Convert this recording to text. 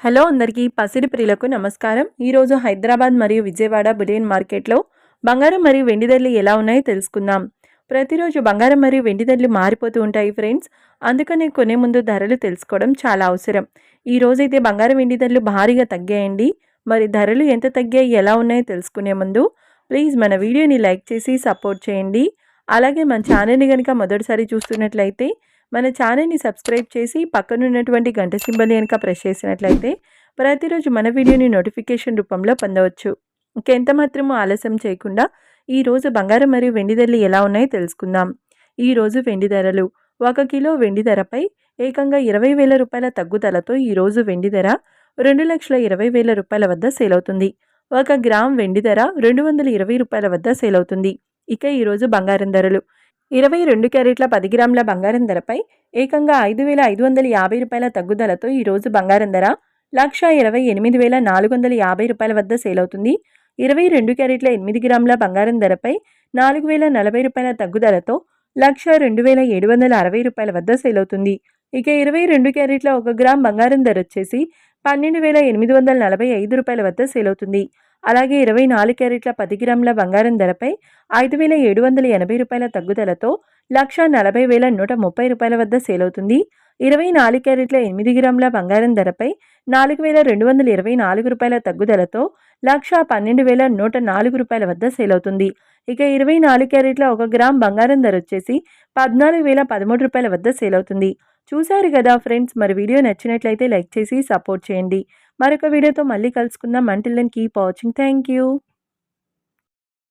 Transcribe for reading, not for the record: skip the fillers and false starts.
Hello అందరికీ పసిడి ప్రియులకు నమస్కారం. ఈరోజు హైదరాబాద్ మరియు విజయవాడ బులియన్ మార్కెట్లో బంగారం మరియు వెండి ధరలు ఎలా ఉన్నాయో తెలుసుకుందాం. ప్రతిరోజు బంగారం మరియు వెండి ధరలు మారిపోతూ ఉంటాయి ఫ్రెండ్స్. అందుకనే కొనే ముందు ధరలు తెలుసుకోవడం చాలా అవసరం. ఈ రోజైతే బంగారం వెండి ధరలు భారీగా తగ్గాయండి. మరి ధరలు ఎంత తగ్గాయి, ఎలా ఉన్నాయో తెలుసుకునే ముందు ప్లీజ్ మన వీడియోని లైక్ చేసి సపోర్ట్ చేయండి. అలాగే మన ఛానల్ని కనుక మొదటిసారి చూస్తున్నట్లయితే మన ఛానల్ని సబ్స్క్రైబ్ చేసి పక్కనున్నటువంటి గంట సింబల్ కనుక ప్రెస్ చేసినట్లయితే ప్రతిరోజు మన వీడియోని నోటిఫికేషన్ రూపంలో పొందవచ్చు. ఇంకెంత మాత్రమూ ఆలస్యం చేయకుండా ఈరోజు బంగారం మరియు వెండి ధరలు ఎలా ఉన్నాయో తెలుసుకుందాం. ఈరోజు వెండి ధరలు 1 కిలో వెండి ధరపై ఏకంగా 20,000 రూపాయల తగ్గుదలతో ఈరోజు వెండి ధర 2,20,000 రూపాయల వద్ద సేల్ అవుతుంది. 1 గ్రామ్ వెండి ధర 220 రూపాయల వద్ద సేల్ అవుతుంది. ఇక ఈరోజు బంగారం ధరలు 22 క్యారెట్ల 10 గ్రాముల బంగారం ధరపై ఏకంగా 5,550 రూపాయల తగ్గుదలతో ఈరోజు బంగారం ధర 1,28,450 రూపాయల వద్ద సేల్ అవుతుంది. 22 క్యారెట్ల 8 గ్రాముల బంగారం ధరపై 4,040 రూపాయల తగ్గుదలతో 1,02,760 రూపాయల వద్ద సేల్ అవుతుంది. ఇక 22 క్యారెట్ల 1 గ్రామ్ బంగారం ధర వచ్చేసి 12,845 రూపాయల వద్ద సేల్ అవుతుంది. అలాగే 24 క్యారెట్ల 10 గ్రాముల బంగారం ధరపై 5,780 రూపాయల తగ్గుదలతో 1,40,130 రూపాయల వద్ద సేల్ అవుతుంది. 24 క్యారెట్ల 8 గ్రాముల బంగారం ధరపై 4,224 రూపాయల తగ్గుదలతో 1,12,104 రూపాయల వద్ద సేల్ అవుతుంది. ఇక 24 క్యారెట్ల 1 గ్రామ్ బంగారం ధర వచ్చేసి 14,013 రూపాయల వద్ద సేల్ అవుతుంది. చూశారు కదా ఫ్రెండ్స్, మరి వీడియో నచ్చినట్లయితే లైక్ చేసి సపోర్ట్ చేయండి. మరొక వీడియోతో మళ్ళీ కలుసుకుందాం. Until then keep watching. Thank you.